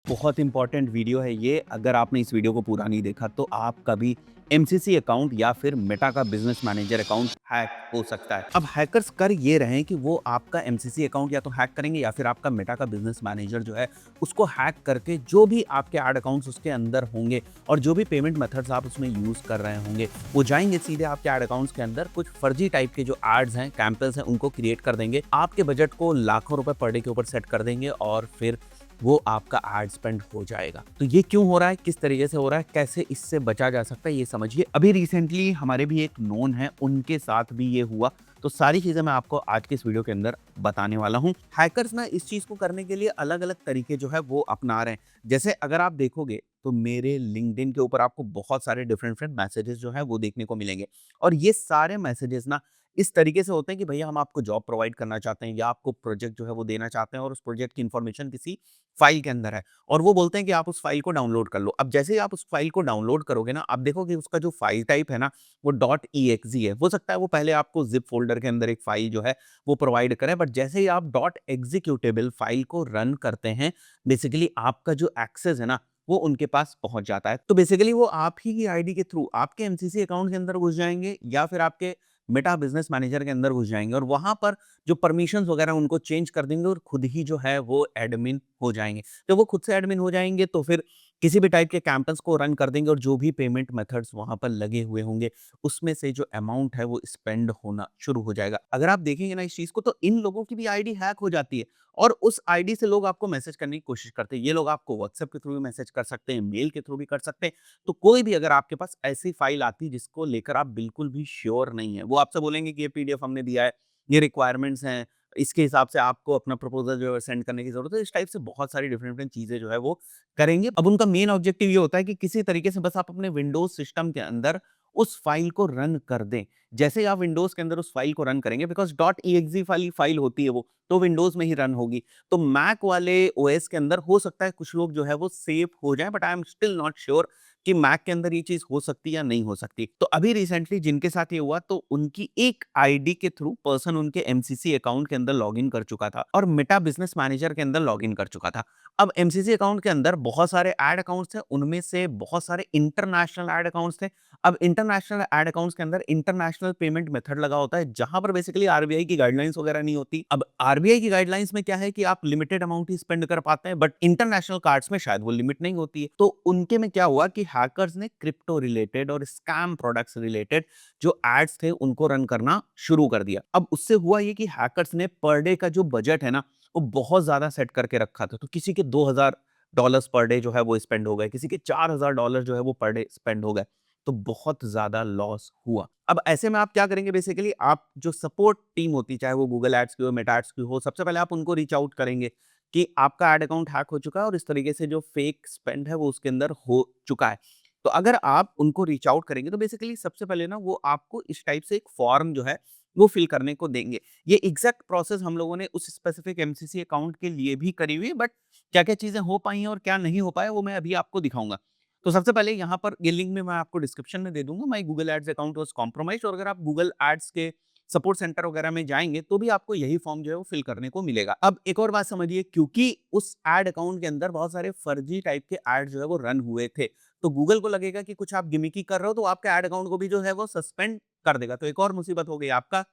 बहुत important video है ये। अगर आपने इस वीडियो को पूरा नहीं देखा तो आपका भी एमसीसी अकाउंट या फिर मेटा का बिजनेस मैनेजर अकाउंट हैक हो सकता है। अब हैकर्स कर ये रहे हैं कि वो आपका एमसीसी अकाउंट या तो हैक करेंगे या फिर आपका मेटा का बिजनेस मैनेजर जो है उसको हैक करके जो भी आपके ऐड अकाउंट्स उसके अंदर होंगे और जो भी पेमेंट मेथड्स आप उसमें यूज कर रहे होंगे वो जाएंगे सीधे आपके ऐड अकाउंट्स के अंदर। कुछ फर्जी टाइप के जो एड्स हैं, कैंपेन्स हैं, उनको क्रिएट कर देंगे, आपके बजट को लाखों रुपए पर डे के ऊपर सेट कर देंगे और फिर वो आपका एड स्पेंड हो जाएगा। तो ये क्यों हो रहा है, किस तरीके से हो रहा है, कैसे इससे बचा जा सकता है, ये समझिए। अभी रिसेंटली हमारे भी एक नोन है, उनके साथ भी ये हुआ। तो सारी चीजें मैं आपको आज के इस वीडियो के अंदर बताने वाला हूँ। हैकर्स ना इस चीज को करने के लिए अलग अलग तरीके जो है वो अपना रहे हैं। जैसे अगर आप देखोगे तो मेरे लिंक्डइन के ऊपर आपको बहुत सारे डिफरेंट डिफरेंट मैसेजेस जो है वो देखने को मिलेंगे और ये सारे मैसेजेस ना इस तरीके से होते हैं कि भैया हम आपको जॉब प्रोवाइड करना चाहते हैं या आपको प्रोजेक्ट जो है वो देना चाहते हैं और उस प्रोजेक्ट की इन्फॉर्मेशन किसी फाइल के अंदर है और वो बोलते हैं कि आप उस फाइल को डाउनलोड कर लो। अब जैसे ही आप उस फाइल को डाउनलोड करोगे ना, आप देखोगे उसका जो फाइल टाइप है ना वो .exe है। हो सकता है वो पहले आपको जिप फोल्डर के अंदर एक फाइल जो है वो प्रोवाइड करे, बट जैसे ही आप .executable फाइल को रन करते हैं, बेसिकली आपका जो एक्सेस है ना वो उनके पास पहुंच जाता है। तो बेसिकली वो आप ही की आईडी के थ्रू आपके एमसीसी अकाउंट के अंदर घुस जाएंगे या फिर आपके मेटा बिजनेस मैनेजर के अंदर घुस जाएंगे और वहां पर जो परमिशंस वगैरह उनको चेंज कर देंगे और खुद ही जो है वो एडमिन हो जाएंगे। जब वो खुद से एडमिन हो जाएंगे तो फिर किसी भी टाइप के कैंपेन्स को रन कर देंगे और जो भी पेमेंट मेथड्स वहां पर लगे हुए होंगे उसमें से जो अमाउंट है वो स्पेंड होना शुरू हो जाएगा। अगर आप देखेंगे ना इस चीज को तो इन लोगों की भी आईडी हैक हो जाती है और उस आईडी से लोग आपको मैसेज करने की कोशिश करते हैं। ये लोग आपको व्हाट्सएप के थ्रू भी मैसेज कर सकते हैं, मेल के थ्रू भी कर सकते हैं। तो कोई भी अगर आपके पास ऐसी फाइल आती है जिसको लेकर आप बिल्कुल भी श्योर नहीं है, वो आपसे बोलेंगे कि ये पीडीएफ हमने दिया है, ये रिक्वायरमेंट्स हैं, इसके हिसाब से आपको अपना प्रपोजल जो है सेंड करने की जरूरत है। इस टाइप से बहुत सारी डिफरेंट डिफरेंट चीजें जो है वो करेंगे। अब उनका मेन ऑब्जेक्टिव ये होता है कि किसी तरीके से बस आप अपने विंडोज सिस्टम के अंदर उस फाइल को रन कर दें। जैसे ही आप विंडोज के अंदर उस फाइल को रन करेंगे, बिकॉज .exe वाली फाइल होती है वो, तो विंडोज में ही रन होगी। तो मैक वाले ओएस के अंदर हो सकता है कुछ लोग जो है वो सेफ हो जाएं, but I am still not sure कि मैक के अंदर ये चीज हो सकती है या नहीं हो सकती। तो अभी रिसेंटली जिनके साथ ये हुआ तो उनकी एक आईडी के थ्रू पर्सन उनके एमसीसी अकाउंट के अंदर लॉगिन कर चुका था और मेटा बिजनेस मैनेजर के अंदर लॉगिन कर चुका था। अब एमसीसी अकाउंट के अंदर बहुत सारे ऐड अकाउंट्स थे, उनमें से बहुत सारे इंटरनेशनल ऐड अकाउंट्स थे। अब इंटरनेशनल ऐड अकाउंट्स के अंदर इंटरनेशनल पेमेंट मेथड लगा होता है जहां पर बेसिकली आरबीआई की गाइडलाइंस वगैरह नहीं होती। अब आरबीआई की गाइडलाइंस में क्या है कि आप लिमिटेड अमाउंट ही स्पेंड कर पाते हैं, बट इंटरनेशनल कार्ड्स में शायद वो लिमिट नहीं होती है। तो उनके में क्या हुआ कि हैकर्स ने क्रिप्टो रिलेटेड और स्कैम प्रोडक्ट्स रिलेटेड जो एड्स थे उनको रन करना शुरू कर दिया। अब उससे हुआ ये कि हैकर्स ने पर डे का जो बजट है ना वो बहुत ज्यादा सेट करके रखा था। तो किसी के $2000 पर डे जो है वो स्पेंड हो गए, किसी के $4000 जो है वो पर डे स्पेंड हो गए। तो बहुत ज्यादा लॉस हुआ। अब ऐसे में आप क्या करेंगे, बेसिकली आप जो सपोर्ट टीम होती है, चाहे वो गूगल एड्स की हो, मेटा एड्स की हो, सबसे पहले आप उनको रीच आउट करेंगे कि आपका एड अकाउंट हैक हो चुका है और इस तरीके से जो फेक स्पेंड है वो उसके अंदर हो चुका है। तो अगर आप उनको रीच आउट करेंगे तो बेसिकली सबसे पहले ना वो आपको इस टाइप से एक फॉर्म जो है वो फिल करने को देंगे। ये एग्जैक्ट प्रोसेस हम लोगों ने उस स्पेसिफिक एमसीसी अकाउंट के लिए भी करी हुई है, बट क्या क्या चीजें हो पाई हैं और क्या नहीं हो पाया वो मैं अभी आपको दिखाऊंगा। तो सबसे पहले यहाँ पर ये लिंक में मैं आपको डिस्क्रिप्शन में दे दूंगा, my Google Ads account was compromised, और अगर आप गूगल एड्स के सपोर्ट सेंटर वगैरह में जाएंगे तो भी आपको यही फॉर्म जो है वो फिल करने को मिलेगा। अब एक और बात समझिए, क्योंकि उस एड अकाउंट के अंदर बहुत सारे फर्जी टाइप के एड जो है वो रन हुए थे, तो गूगल को लगेगा कि कुछ आप गिमिकी कर रहे हो, तो आपके एड अकाउंट को भी जो है वो सस्पेंड कर देगा। तो एक और मुसीबत हो गई, आपका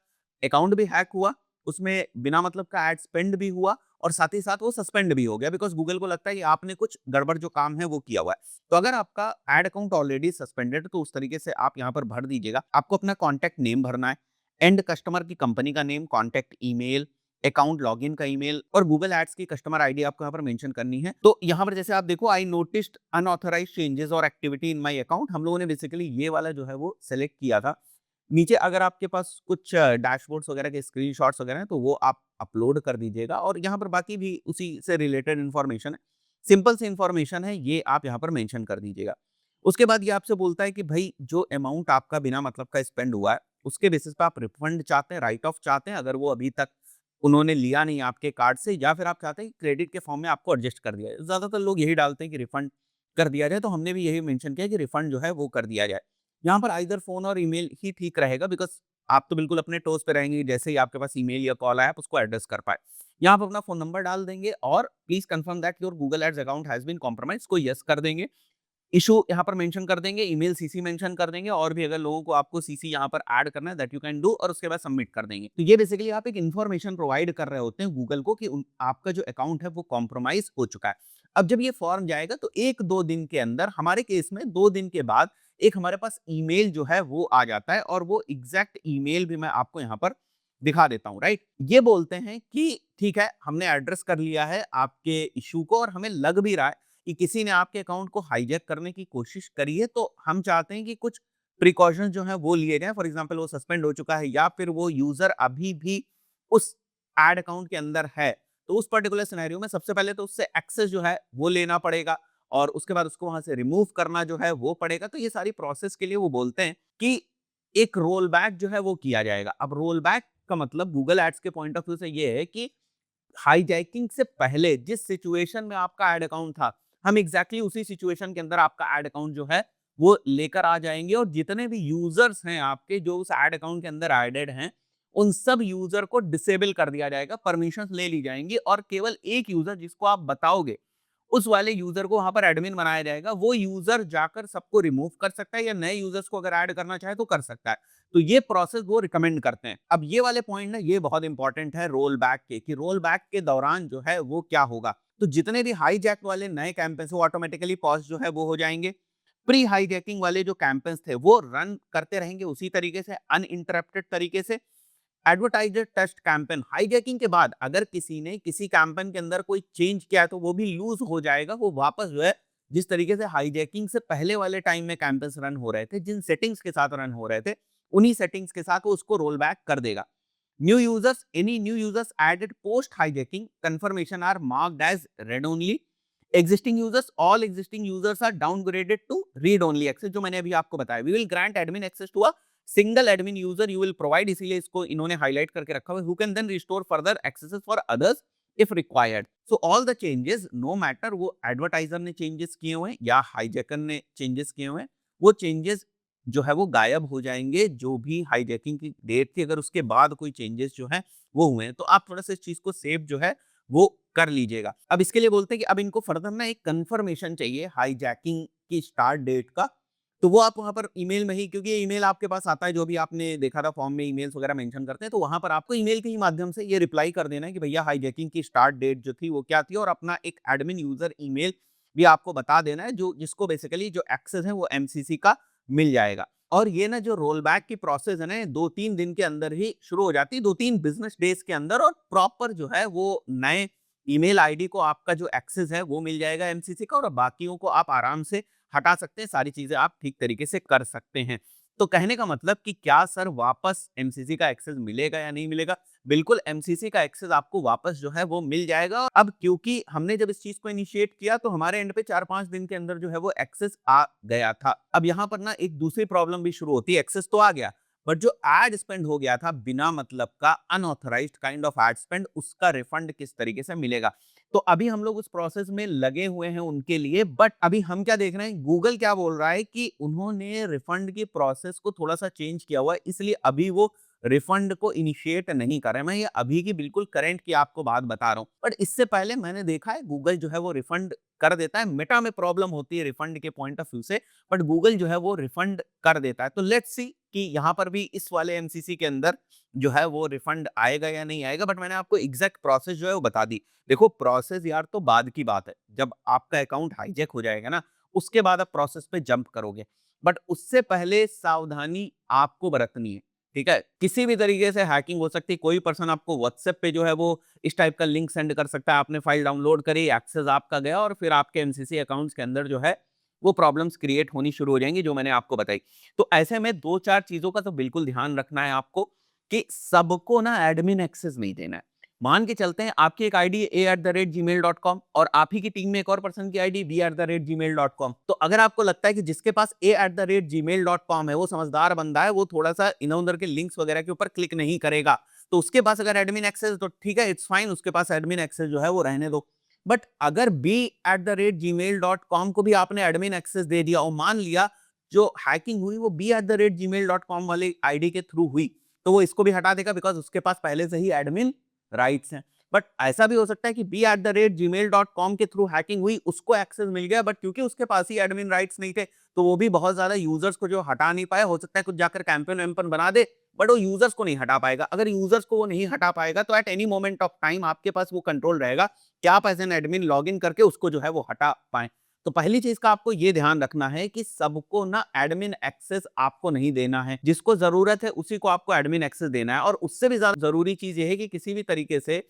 अकाउंट भी हैक हुआ, उसमें बिना मतलब का एड स्पेंड भी हुआ और साथ ही साथ वो सस्पेंड भी हो गया, बिकॉज गूगल को लगता है कि आपने कुछ गड़बड़ जो काम है वो किया हुआ है। तो अगर आपका एड अकाउंट ऑलरेडी सस्पेंडेड तो उस तरीके से आप यहाँ पर भर दीजिएगा। आपको अपना कॉन्टैक्ट नेम भरना है, एंड कस्टमर की कंपनी का name, contact email, account login का ईमेल और गूगल एड्स की कस्टमर आईडी आपको यहाँ पर मेंशन करनी है। तो यहाँ पर जैसे आप देखो, आई नोटिस्ड अनऑथराइज्ड चेंजेस और एक्टिविटी इन माय अकाउंट, हम लोगों ने बेसिकली ये वाला जो है वो सिलेक्ट किया था। नीचे अगर आपके पास कुछ डैशबोर्ड्स वगैरह के स्क्रीनशॉट्स वगैरह हैं तो वो आप अपलोड कर दीजिएगा और यहाँ पर बाकी भी उसी से रिलेटेड इन्फॉर्मेशन है, सिंपल सी इन्फॉर्मेशन है, ये आप यहाँ पर मेंशन कर दीजिएगा। उसके बाद ये आपसे बोलता है कि भाई जो अमाउंट आपका बिना मतलब का स्पेंड हुआ है उसके बेसिस पे आप रिफंड चाहते हैं, राइट ऑफ चाहते हैं, अगर वो अभी तक उन्होंने लिया नहीं आपके कार्ड से, या फिर आप चाहते हैं कि क्रेडिट के फॉर्म में आपको एडजस्ट कर दिया जाए। ज्यादातर लोग यही डालते हैं कि रिफंड कर दिया जाए, तो हमने भी यही मेंशन किया कि रिफंड जो है वो कर दिया जाए। यहाँ पर आइदर फोन और ईमेल ही ठीक रहेगा, बिकॉज आप तो बिल्कुल अपने टोज पे रहेंगे, जैसे ही आपके पास ईमेल या कॉल आए आप उसको एड्रेस कर पाए। यहाँ पर अपना फ़ोन नंबर डाल देंगे और please confirm that your Google Ads account has been compromised को येस कर देंगे। इश्यू यहाँ पर मेंशन कर देंगे, ईमेल सीसी मेंशन कर देंगे और भी अगर लोगों को आपको सीसी यहाँ पर ऐड करना है दैट यू कैन डू और उसके बाद सबमिट कर देंगे। तो ये बेसिकली आप एक इन्फॉर्मेशन प्रोवाइड कर रहे होते हैं गूगल को कि आपका जो अकाउंट है वो कॉम्प्रोमाइज़ हो चुका है। अब जब ये फॉर्म जाएगा तो 1-2 दिन के अंदर हमारे केस में 2 दिन के बाद एक हमारे पास ईमेल जो है वो आ जाता है और वो एग्ज़ैक्ट ईमेल भी मैं आपको यहाँ पर दिखा देता हूँ, राइट? ये बोलते हैं कि ठीक है, हमने एड्रेस कर लिया है आपके इश्यू को और हमें लग भी रहा है कि किसी ने आपके अकाउंट को हाईजैक करने की कोशिश करी है, तो हम चाहते हैं कि कुछ प्रिकॉशंस जो हैं वो लिए जाएँ। फॉर एग्ज़ाम्पल वो सस्पेंड हो चुका है या फिर वो यूज़र अभी भी उस एड अकाउंट के अंदर है, तो उस पर्टिकुलर सिनेरियो में सबसे पहले तो उससे एक्सेस जो है वो लेना पड़ेगा और उसके बाद उसको वहाँ से रिमूव करना जो है वो पड़ेगा। तो ये सारी प्रोसेस के लिए वो बोलते हैं कि एक रोल बैक जो है वो किया जाएगा। अब रोल बैक का मतलब गूगल एड्स के पॉइंट ऑफ व्यू से ये है कि हाईजैकिंग से पहले जिस सिचुएशन में आपका एड अकाउंट था, हम एग्ज़ैक्टली उसी सिचुएशन के अंदर आपका एड अकाउंट जो है, वो लेकर आ जाएँगे और जितने भी यूज़र्स हैं आपके जो उस एड अकाउंट के अंदर एडेड हैं, उन सब यूज़र को डिसेबल कर दिया जाएगा, परमिशंस ले ली जाएँगी और केवल एक यूज़र जिसको आप बताओगे, उस वाले यूज़र को वहाँ पर एडमिन बनाया जाएगा। वो यूज़र जाकर सबको रिमूव कर सकता है या नए यूज़र्स को अगर ऐड करना चाहे तो कर सकता है। तो ये प्रोसेस वो रिकमेंड करते हैं। अब ये वाले पॉइंट ना ये बहुत इंपॉर्टेंट है रोल बैक के कि रोल बैक के दौरान जो है वो क्या होगा। तो जितने भी हाईजैक वाले नए कैंपेन्स वो ऑटोमेटिकली पॉज़ जो है वो हो जाएँगे। प्री हाईजैकिंग वाले जो कैंपेन्स थे वो रन करते रहेंगे उसी तरीके से अनइंटरप्टेड तरीके से। एडवर्टाइजर टेस्ट कैंपेन हाईजैकिंग के बाद अगर किसी ने किसी कैंपेन के अंदर कोई चेंज किया है तो वो भी लूज हो जाएगा। वो वापस जो है जिस तरीके से हाईजैकिंग से पहले वाले टाइम में कैंपेन्स रन हो रहे थे, जिन सेटिंग्स के साथ रन हो रहे थे, उन्हीं सेटिंग्स के साथ वो उसको रोल बैक कर देगा। New users any new users added post hijacking confirmation are marked as read only. Existing users all existing users are downgraded to read only access जो मैंने अभी आपको बताया। We will grant admin access to a single admin user you will provide, इसीलिए इसको इन्होंने highlight करके रखा हुआ है, who can then restore further accesses for others if required. So all the changes no matter वो एडवर्टाइजर ने changes किए हुए हैं या हाईजैकर ने चेंजेस किए हुए हैं, वो चेंजेस जो है वो गायब हो जाएंगे। जो भी हाईजैकिंग की डेट थी अगर उसके बाद कोई चेंजेस जो है वो हुए हैं तो आप थोड़ा सा इस चीज को सेव जो है वो कर लीजिएगा। अब इसके लिए बोलते हैं कि अब इनको फर्दर ना एक कंफर्मेशन चाहिए हाईजैकिंग की स्टार्ट डेट का। तो वो आप वहाँ पर ईमेल में ही, क्योंकि ये ईमेल आपके पास आता है जो भी आपने देखा था फॉर्म में ईमेल्स वगैरह मेंशन करते हैं, तो वहाँ पर आपको ईमेल के ही माध्यम से ये रिप्लाई कर देना है कि भैया हाईजैकिंग की स्टार्ट डेट जो थी वो क्या थी और अपना एक एडमिन यूजर ईमेल भी आपको बता देना है जो जिसको बेसिकली जो एक्सेस है वो एमसीसी का मिल जाएगा। और ये ना जो रोल बैक की प्रोसेस है ना 2-3 दिन के अंदर ही शुरू हो जाती है, 2-3 बिज़नेस डेज़ के अंदर और प्रॉपर जो है वो नए ईमेल आईडी को आपका जो एक्सेस है वो मिल जाएगा एमसीसी का और बाकियों को आप आराम से हटा सकते हैं, सारी चीज़ें आप ठीक तरीके से कर सकते हैं। तो कहने का मतलब कि क्या सर वापस एमसीसी का एक्सेस मिलेगा या नहीं मिलेगा? बिल्कुल एमसीसी का एक्सेस आपको वापस जो है वो मिल जाएगा। अब क्योंकि हमने जब इस चीज़ को इनिशिएट किया तो हमारे एंड पे 4-5 दिन के अंदर जो है वो एक्सेस आ गया था। अब यहाँ पर ना एक दूसरी प्रॉब्लम भी शुरू होती है, एक्सेस तो आ गया, बट जो एड स्पेंड हो गया था बिना मतलब का unauthorised kind of ad spend, उसका रिफंड किस तरीके से मिलेगा? तो अभी हम लोग उस प्रोसेस में लगे हुए हैं उनके लिए, बट अभी हम क्या देख रहे हैं, गूगल क्या बोल रहा है कि उन्होंने रिफंड की प्रोसेस को थोड़ा-सा चेंज किया हुआ है, इसलिए अभी वो रिफंड को इनिशिएट नहीं कर रहे हैं। मैं ये अभी की बिल्कुल करंट की आपको बात बता रहा हूँ। बट इससे पहले मैंने देखा है गूगल जो है वो रिफंड कर देता है। मेटा में प्रॉब्लम होती है रिफंड के पॉइंट ऑफ व्यू से, बट गूगल जो है वो रिफंड कर देता है। तो लेट्स सी कि यहाँ पर भी इस वाले एमसीसी के अंदर जो है वो रिफंड आएगा या नहीं आएगा, बट मैंने आपको एग्जैक्ट प्रोसेस जो है वो बता दी। देखो प्रोसेस यार तो बाद की बात है, जब आपका अकाउंट हाईजैक हो जाएगा ना उसके बाद आप प्रोसेस पे जंप करोगे, बट उससे पहले सावधानी आपको बरतनी है। ठीक है, किसी भी तरीके से हैकिंग हो सकती है। कोई पर्सन आपको व्हाट्सएप पे जो है वो इस टाइप का लिंक सेंड कर सकता है, आपने फाइल डाउनलोड करी, एक्सेस आपका गया और फिर आपके एमसीसी अकाउंट्स के अंदर जो है वो प्रॉब्लम्स क्रिएट होनी शुरू हो जाएंगी जो मैंने आपको बताई। तो ऐसे में 2-4 चीजों का तो बिल्कुल ध्यान रखना है आपको कि सबको ना एडमिन एक्सेस नहीं देना है। मान के चलते हैं आपकी एक आईडी a@gmail.com और आप ही की टीम में एक और पर्सन की आईडी b@gmail.com। तो अगर आपको लगता है कि जिसके पास a@gmail.com है वो समझदार बंदा है, वो थोड़ा-सा इधर-उधर के लिंक्स वगैरह के ऊपर क्लिक नहीं करेगा, तो उसके पास अगर एडमिन एक्सेस तो ठीक है, इट्स फाइन, उसके पास एडमिन एक्सेस जो है वो रहने दो। बट अगर b@gmail.com को भी आपने एडमिन एक्सेस दे दिया और मान लिया जो हैकिंग हुई वो b@gmail.com वाले आईडी के थ्रू हुई, तो वो इसको भी हटा देगा बिकॉज़ उसके पास पहले से ही एडमिन राइट्स हैं। बट ऐसा भी हो सकता है कि b@gmail.com के थ्रू हैकिंग हुई, उसको एक्सेस मिल गया, बट क्योंकि उसके पास ही एडमिन राइट्स नहीं थे, तो वो भी बहुत ज्यादा यूजर्स को जो हटा नहीं पाया। हो सकता है कुछ जाकर कैंपेन वैम्पेन बना दे, बट वो यूजर्स को नहीं हटा पाएगा। अगर यूजर्स को वो नहीं हटा पाएगा तो at any moment of time आपके पास वो कंट्रोल रहेगा कि आप as an admin log in करके उसको जो है वो हटा पाए। तो पहली चीज का आपको ये ध्यान रखना है कि सबको ना एडमिन एक्सेस आपको नहीं देना है। जिसको जरूरत है उसी को आपको एडमिन एक्सेस देना है। और उससे भी ज्यादा जरूरी चीज ये है कि किसी भी तरीके से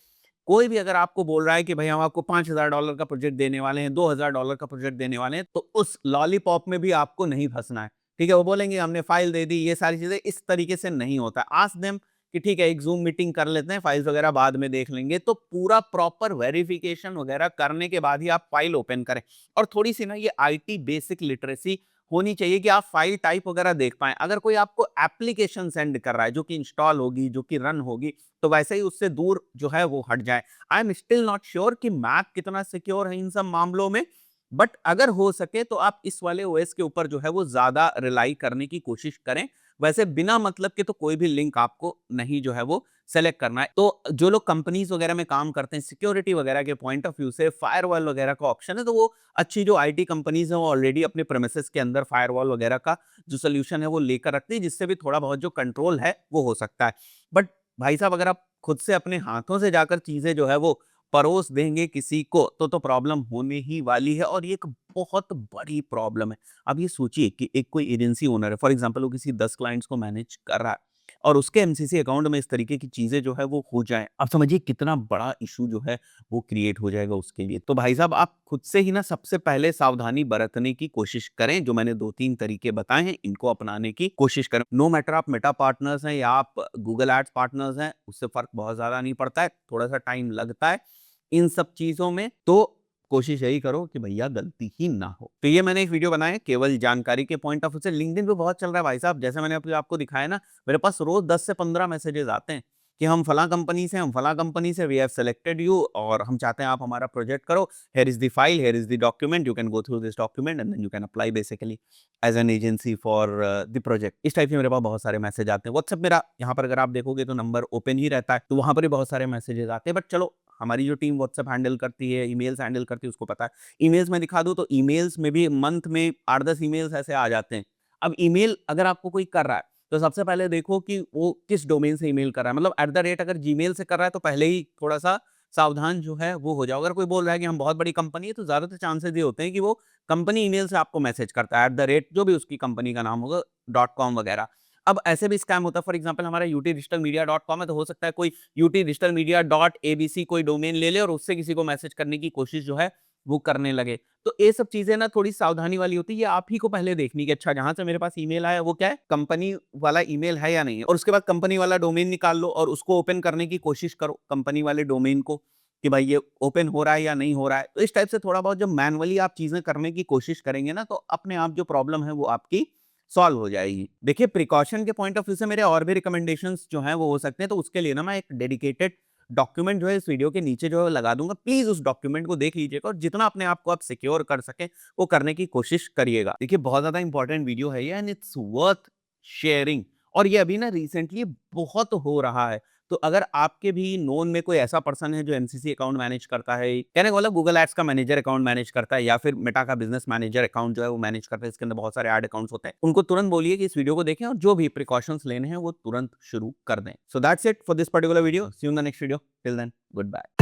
कोई भी अगर आपको बोल रहा है कि भाई हम आपको $5000 का प्रोजेक्ट देने वाले हैं, $2000 का प्रोजेक्ट देने वाले हैं, तो उस लॉलीपॉप में भी आपको नहीं फंसना है। ठीक है, वो बोलेंगे हमने फाइल दे दी, ये सारी चीजें, इस तरीके से नहीं होता। आस्क देम कि ठीक है एक जूम मीटिंग कर लेते हैं, फाइल्स वगैरह बाद में देख लेंगे। तो पूरा प्रॉपर वेरिफिकेशन वगैरह करने के बाद ही आप फाइल ओपन करें। और थोड़ी सी ना ये आईटी बेसिक लिटरेसी होनी चाहिए कि आप फाइल टाइप वगैरह देख पाएं। अगर कोई आपको एप्लीकेशन सेंड कर रहा है जो कि इंस्टॉल होगी, जो कि रन होगी, तो वैसे ही उससे दूर जो है वो हट जाए। I am still not sure कि मैक कितना सिक्योर है इन सब मामलों में, बट अगर हो सके तो आप इस वाले ओएस के ऊपर जो है वो ज्यादा रिलाई करने की कोशिश करें। वैसे बिना मतलब के तो कोई भी लिंक आपको नहीं जो है वो सेलेक्ट करना है। तो जो लोग कंपनीज वगैरह में काम करते हैं, सिक्योरिटी वगैरह के पॉइंट ऑफ व्यू से फायरवॉल वगैरह का ऑप्शन है, तो वो अच्छी जो आईटी कंपनीज है वो ऑलरेडी अपने प्रेमिसेस के अंदर फायरवॉल वगैरह का जो सोल्यूशन है वो लेकर रखती है, जिससे भी थोड़ा बहुत जो कंट्रोल है वो हो सकता है। बट भाई साहब अगर आप खुद से अपने हाथों से जाकर चीजें जो है वो परोस देंगे किसी को, तो प्रॉब्लम होने ही वाली है। और ये एक बहुत बड़ी प्रॉब्लम है। अब ये सोचिए कि एक कोई एजेंसी ओनर है, फॉर एग्जांपल वो किसी 10 क्लाइंट्स को मैनेज कर रहा है और उसके एमसीसी अकाउंट में इस तरीके की चीजें जो है वो हो जाएं, अब समझिए कितना बड़ा इशू जो है वो क्रिएट हो जाएगा उसके लिए। तो भाई साहब आप खुद से ही ना सबसे पहले सावधानी बरतने की कोशिश करें। जो मैंने 2-3 तरीके बताए हैं इनको अपनाने की कोशिश करें। नो मैटर आप मेटा पार्टनर्स हैं या आप गूगल एड्स पार्टनर्स हैं, उससे फर्क बहुत ज्यादा नहीं पड़ता है, थोड़ा सा टाइम लगता है इन सब चीजों में। तो कोशिश यही करो कि भैया गलती ही ना हो। तो ये मैंने एक वीडियो बनाया केवल जानकारी के पॉइंट ऑफ व्यू से। लिंक्डइन पे बहुत चल रहा है भाई साहब, जैसे मैंने आपको दिखाया ना, मेरे पास रोज 10 से 15 मैसेजेस आते हैं कि हम फला कंपनी से, हम फला कंपनी से, वी हैव सेलेक्टेड यू और हम चाहते हैं आप हमारा प्रोजेक्ट करो। Here is the file, here is the document, you can go through this document and then you can apply basically as an agency for the project. इस type के मेरे पास बहुत सारे मैसेज आते हैं। व्हाट्सएप मेरा यहाँ पर अगर आप देखोगे तो नंबर ओपन ही रहता है, तो वहां पर भी बहुत सारे मैसेजेस आते हैं। बट चलो हमारी जो टीम व्हाट्सएप हैंडल करती है, ईमेल्स हैंडल करती है, उसको पता है। ईमेल्स में दिखा दूं तो ईमेल्स में भी मंथ में 8-10 ईमेल्स ऐसे आ जाते हैं। अब ईमेल अगर आपको कोई कर रहा है तो सबसे पहले देखो कि वो किस डोमेन से ईमेल कर रहा है। मतलब अगर जीमेल से कर रहा है तो पहले ही थोड़ा सा सावधान जो है वो हो जाओ। अगर कोई बोल रहा है कि हम बहुत बड़ी कंपनी है, तो ज्यादातर चांसेस ये होते हैं कि वो कंपनी ईमेल से आपको मैसेज करता है जो भी उसकी कंपनी का नाम होगा .com वगैरह। अब ऐसे भी स्कैम होता है, फॉर एग्जांपल हमारा utdigitalmedia.com है, तो हो सकता है कोई utdigitalmedia.abc कोई डोमेन ले ले और उससे किसी को मैसेज करने की कोशिश जो है वो करने लगे। तो ये सब चीजें ना थोड़ी सावधानी वाली होती है। ये आप ही को पहले देखनी कि अच्छा जहां से मेरे पास ईमेल आया वो क्या है, कंपनी वाला ईमेल है या नहीं है। और उसके बाद कंपनी वाला डोमेन निकाल लो और उसको ओपन करने की कोशिश करो, कंपनी वाले डोमेन को, कि भाई ये ओपन हो रहा है या नहीं हो रहा है। तो इस टाइप से थोड़ा बहुत जब मैनुअली आप चीजें करने की कोशिश करेंगे ना, तो अपने आप जो प्रॉब्लम है वो आपकी सॉल्व हो जाएगी। देखिए प्रिकॉशन के पॉइंट ऑफ व्यू से मेरे और भी रिकमेंडेशंस जो हैं वो हो सकते हैं, तो उसके लिए ना मैं एक डेडिकेटेड डॉक्यूमेंट जो है इस वीडियो के नीचे जो है लगा दूंगा। प्लीज उस डॉक्यूमेंट को देख लीजिएगा और जितना अपने आप को आप सिक्योर कर सकें वो करने की कोशिश करिएगा। देखिए बहुत ज्यादा इंपॉर्टेंट वीडियो है ये एंड इट्स वर्थ शेयरिंग। और ये अभी ना रिसेंटली बहुत हो रहा है। तो अगर आपके भी नोन में कोई ऐसा पर्सन है जो एमसीसी अकाउंट मैनेज करता है, कहने का मतलब गूगल एड्स का मैनेजर अकाउंट मैनेज करता है या फिर मेटा का बिजनेस मैनेजर अकाउंट जो है वो मैनेज करता है, इसके अंदर बहुत सारे एड अकाउंट्स होते हैं, उनको तुरंत बोलिए कि इस वीडियो को देखें और जो भी प्रिकॉशंस लेने हैं वो तुरंत शुरू कर दें। So that's it for this particular video. See you in the next video. Till then good bye.